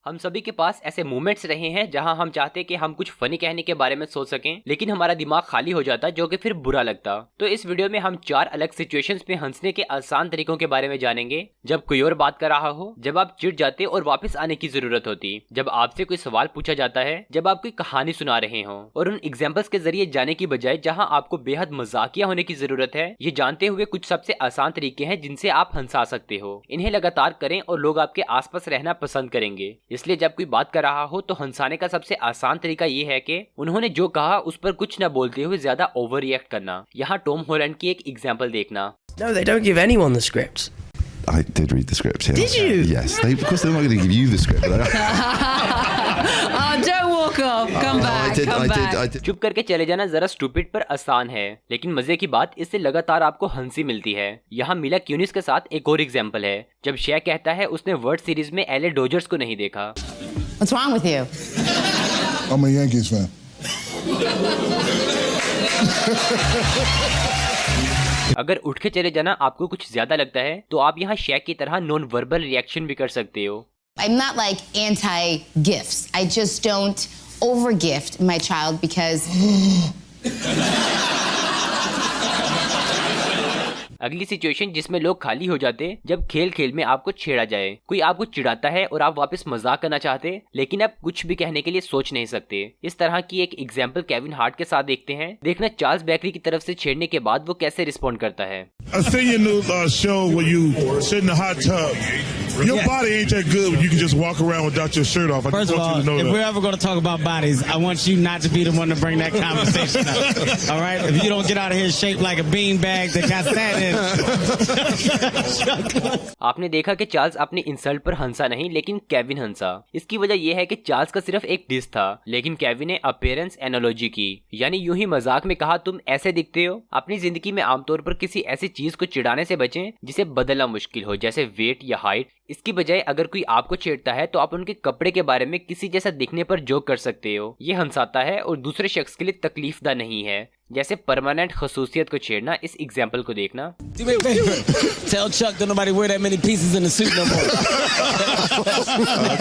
हम सभी के पास ऐसे मोमेंट्स रहे हैं जहां हम चाहते कि हम कुछ फनी कहने के बारे में सोच सकें, लेकिन हमारा दिमाग खाली हो जाता जो कि फिर बुरा लगता। तो इस वीडियो में हम 4 अलग सिचुएशंस में हंसने के आसान तरीकों के बारे में जानेंगे। जब कोई और बात कर रहा हो, जब आप चिढ़ जाते और वापस आने की जरूरत होती, जब आपसे कोई सवाल पूछा जाता है, जब आप कोई कहानी सुना रहे हो, और उन एग्जाम्पल्स के जरिए जाने की बजाय जहाँ आपको बेहद मजाकिया होने की जरूरत है, ये जानते हुए कुछ सबसे आसान तरीके हैं जिनसे आप हंसा सकते हो। इन्हें लगातार करें और लोग आपके आसपास रहना पसंद करेंगे। इसलिए जब कोई बात कर रहा हो तो हंसाने का सबसे आसान तरीका ये है कि उन्होंने जो कहा उस पर कुछ न बोलते हुए ज्यादा ओवर रिएक्ट करना। यहाँ टॉम हॉलैंड की एक एग्जांपल देखना। No, they don't give anyone the scripts. I did read the script. Yeah. Did you? Yes. Of course, they're not going to give you the script. Oh, don't walk off. Come back. I did. चुप करके चले जाना जरा stupid पर आसान है, लेकिन मजे की बात इससे लगातार आपको हंसी मिलती है। यहाँ मिला क्यूनिस के साथ एक और एग्जांपल है, जब शे कहता है उसने वर्ल्ड सीरीज में एलए डॉजर्स को नहीं देखा। What's wrong with you? I'm a Yankees fan. अगर उठ के चले जाना आपको कुछ ज्यादा लगता है तो आप यहाँ शे की तरह नॉन वर्बल रिएक्शन भी कर सकते हो। I'm not like anti-gifts. I just don't over-gift my child because अगली सिचुएशन जिसमें लोग खाली हो जाते, जब खेल खेल में आपको छेड़ा जाए। कोई आपको चिढ़ाता है और आप वापस मजाक करना चाहते, लेकिन आप कुछ भी कहने के लिए सोच नहीं सकते। इस तरह की एक एग्जांपल केविन हार्ट के साथ देखते हैं। देखना चार्ल्स बैकरी की तरफ से छेड़ने के बाद वो कैसे रिस्पॉन्ड करता है। I seen your new show where you sit in the hot tub. Your body ain't that good when you can just walk around without your shirt off. I First just of want all, you to know if that. we're ever going to talk about bodies, I want you not to be the one to bring that conversation up. All right? If you don't get out of here shaped like a beanbag that got sand in it. आपने देखा कि Charles अपनी insult पर हंसा नहीं, लेकिन Kevin हंसा। इसकी वजह यह है कि चार्ल्स का सिर्फ एक डिस था, लेकिन केविन ने अपीयरेंस एनालॉजी की, यानी यूं ही मजाक में कहा तुम ऐसे दिखते हो। अपनी जिंदगी में आमतौर पर किसी ऐसी चीज को चिढ़ाने से बचें जिसे बदलना मुश्किल हो, जैसे वेट या हाइट। इसकी बजाय अगर कोई आपको छेड़ता है तो आप उनके कपड़े के बारे में किसी जैसा दिखने पर जोक कर सकते हो। ये हंसाता है और दूसरे शख्स के लिए तकलीफदा नहीं है, जैसे परमानेंट खसूसियत को छेड़ना। इस एग्जाम्पल को देखना। Tell Chuck don't nobody wear that many pieces in the suit no more.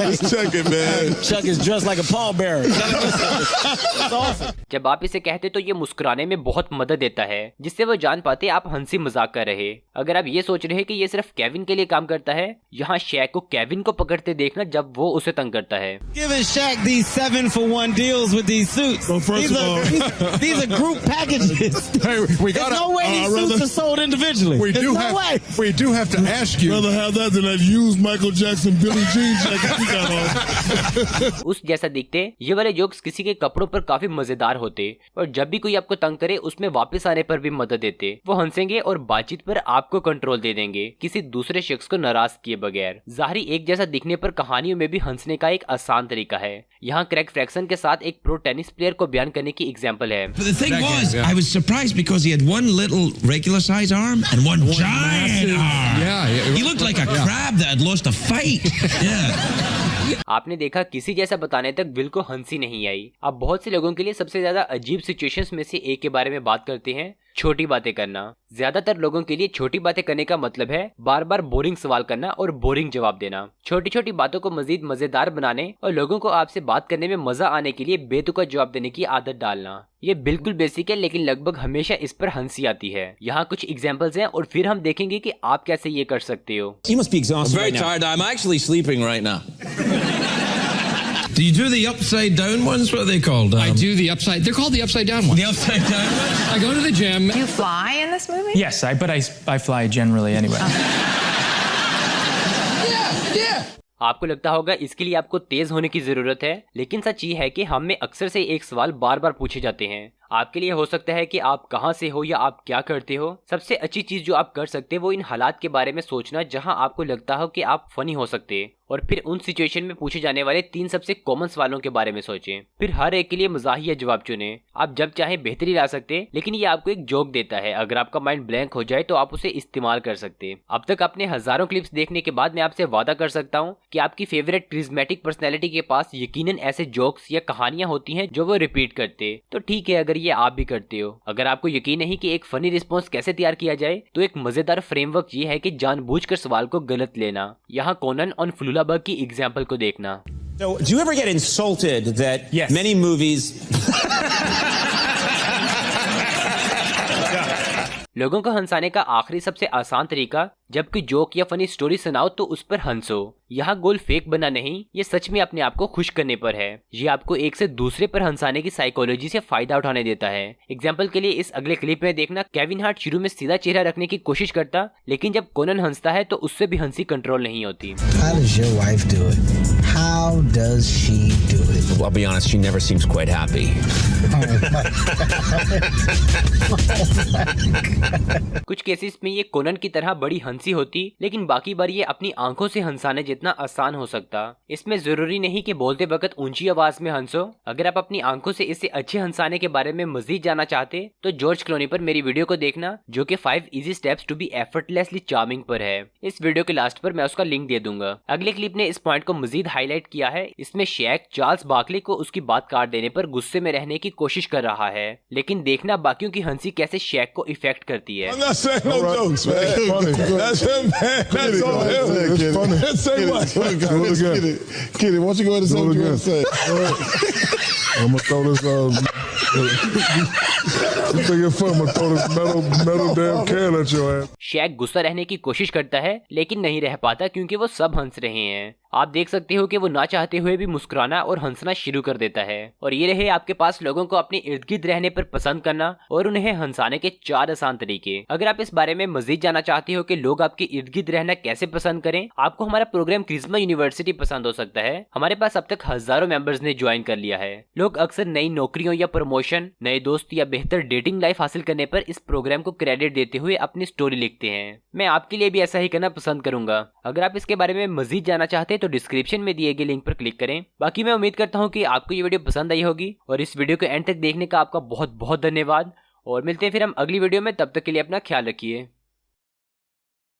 Just checking, man. Chuck is dressed like a pallbearer. That's awesome. जब आप इसे कहते तो ये मुस्कुराने में बहुत मदद देता है, जिससे वो जान पाते आप हंसी मजाक कर रहे। अगर आप ये सोच रहे कि ये सिर्फ केविन के लिए काम करता है, यहाँ शैक को केविन को पकड़ते देखना जब वो उसे तंग करता है। Giving Shaq these 7-for-1 deals with these suits. Well, first of all, these are group packages. hey, we There's got no way these suits are sold individually. There's no way. We do have to ask you. Rather have that than that used Michael Jackson Billie Jean jacket you got on. उस जैसा दिखते ये वाले jokes किसी के कपड़ों पर काफी मजेदार होते, और जब भी कोई आपको तंग करे उसमें वापस आने पर भी मदद देते। वो हंसेंगे और बातचीत पर आपको कंट्रोल दे देंगे, किसी दूसरे शख्स को नाराज किए बगैर। जाहिर एक जैसा दिखने पर कहानियों में भी हंसने का एक आसान तरीका है। यहाँ क्रैग फ्रैक्सन के साथ एक प्रो टेनिस प्लेयर को बयान करने की एग्जाम्पल है। But the thing was, I was surprised because he had one little regular size arm and one giant arm. Yeah, He looked like a crab that had lost a fight. Yeah. आपने देखा किसी जैसा बताने तक bill को हंसी नहीं आई। अब बहुत से लोगों के लिए सबसे ज्यादा अजीब सिचुएशंस में से एक के बारे में बात करते हैं, छोटी बातें करना। ज्यादातर लोगों के लिए छोटी बातें करने का मतलब है बार बार बोरिंग सवाल करना और बोरिंग जवाब देना। छोटी छोटी बातों को मजीद मजेदार बनाने और लोगों को आपसे बात करने में मजा आने के लिए बेतुका जवाब देने की आदत डालना। ये बिल्कुल बेसिक है, लेकिन लगभग हमेशा इस पर हंसी आती है। यहाँ कुछ एग्जांपल्स हैं और फिर हम देखेंगे कि आप कैसे ये कर सकते हो। You must be exhausted. I'm very tired. I'm actually sleeping right now. Do you do the upside down ones? What are they called? I do the upside. They're called the upside down ones. The upside down ones? I go to the gym. Do you fly in this movie? Yes, I fly generally anyway. आपको लगता होगा इसके लिए आपको तेज होने की जरूरत है, लेकिन सच ये है कि हम में अक्सर से एक सवाल बार बार पूछे जाते हैं। आपके लिए हो सकता है कि आप कहां से हो या आप क्या करते हो। सबसे अच्छी चीज जो आप कर सकते हैं वो इन हालात के बारे में सोचना जहां आपको लगता हो कि आप फनी हो सकते हैं, और फिर उन सिचुएशन में पूछे जाने वाले 3 सबसे कॉमन सवालों के बारे में सोचें। फिर हर एक के लिए मजाहिया जवाब चुनें। आप जब चाहे बेहतरी ला सकते हैं, लेकिन ये आपको एक जोक देता है। अगर आपका माइंड ब्लैंक हो जाए तो आप उसे इस्तेमाल कर सकते हैं। अब तक अपने हजारों क्लिप्स देखने के बाद मैं आपसे वादा कर सकता हूँ कि आपकी फेवरेट क्रिज्मेटिक पर्सनैलिटी के पास यकीनन ऐसे जोक्स या कहानियां होती हैं जो वो रिपीट करते। तो ठीक है अगर ये आप भी करते हो। अगर आपको यकीन नहीं कि एक फनी रिस्पॉन्स कैसे तैयार किया जाए, तो एक मजेदार फ्रेमवर्क ये है कि जानबूझकर सवाल को गलत लेना। यहाँ कोनन और फ्लूलाबर्ग की एग्जाम्पल को देखना। So, do you ever get insulted that Yes. many movies? लोगों को हंसाने का आखिरी सबसे आसान तरीका, जबकि जोक या फनी स्टोरी सुनाओ तो उस पर हंसो। यहाँ गोल फेक बना नहीं, ये सच में अपने आप को खुश करने पर है। ये आपको एक से दूसरे पर हंसाने की साइकोलॉजी से फायदा उठाने देता है। एग्जाम्पल के लिए इस अगले क्लिप में देखना, केविन हार्ट शुरू में सीधा चेहरा रखने की कोशिश करता, लेकिन जब कोनन हंसता है तो उससे भी हंसी कंट्रोल नहीं होती। How does your wife do it? How does she do it? Well, I'll be honest, she never seems quite happy. कुछ केसेस में ये कोनन की तरह बड़ी हंसी होती, लेकिन बाकी बार ये अपनी आंखों से हंसाने जितना आसान हो सकता। इसमें जरूरी नहीं कि बोलते वक्त ऊंची आवाज में हंसो। अगर आप अपनी आंखों से इसे अच्छे हंसाने के बारे में मजीद जानना चाहते तो जॉर्ज क्लोनी पर मेरी वीडियो को देखना, जो कि 5 easy steps to be effortlessly charming पर है। इस वीडियो के लास्ट पर मैं उसका लिंक दे दूंगा। अगले क्लिप ने इस पॉइंट को मजीद हाईलाइट किया है। इसमें शैक चार्ल्स बार्कले को उसकी बात काट देने पर गुस्से में रहने की कोशिश कर रहा है, लेकिन देखना बाकियों की हंसी कैसे शैक को इफेक्ट करती है। I'm not saying no jokes, man. That's him, man. That's on him. It's funny. Say what? Get it. Why don't you go ahead and say what you want to say? I'm gonna throw this. You think it's fun? I'm gonna throw this metal damn can at your ass. शैक गुस्सा रहने की कोशिश करता है, लेकिन नहीं रह पाता क्योंकि वो सब हंस रहे हैं। आप देख सकते हो कि वो ना चाहते हुए भी मुस्कुराना और हंसना शुरू कर देता है। और ये रहे आपके पास लोगों को अपने इर्द गिर्द रहने पर पसंद करना और उन्हें हंसाने के 4 आसान तरीके। अगर आप इस बारे में मजीद जानना चाहते हो कि लोग आपके इर्द गिर्द रहना कैसे पसंद करें, आपको हमारा प्रोग्राम क्रिज्मा यूनिवर्सिटी पसंद हो सकता है। हमारे पास अब तक हजारों मेंबर्स ने ज्वाइन कर लिया है। लोग अक्सर नई नौकरियों या प्रमोशन, नए दोस्त या बेहतर डेटिंग लाइफ हासिल करने पर इस प्रोग्राम को क्रेडिट देते हुए अपनी स्टोरी लिखते हैं। मैं आपके लिए भी ऐसा ही करना पसंद करूंगा। अगर आप इसके बारे में मजीद जानना चाहते हैं तो डिस्क्रिप्शन में दिए गए लिंक पर क्लिक करें। बाकी मैं उम्मीद करता हूं कि आपको ये वीडियो पसंद आई होगी, और इस वीडियो को एंड तक देखने का आपका बहुत बहुत धन्यवाद। और मिलते हैं फिर हम अगली वीडियो में, तब तक के लिए अपना ख्याल रखिए।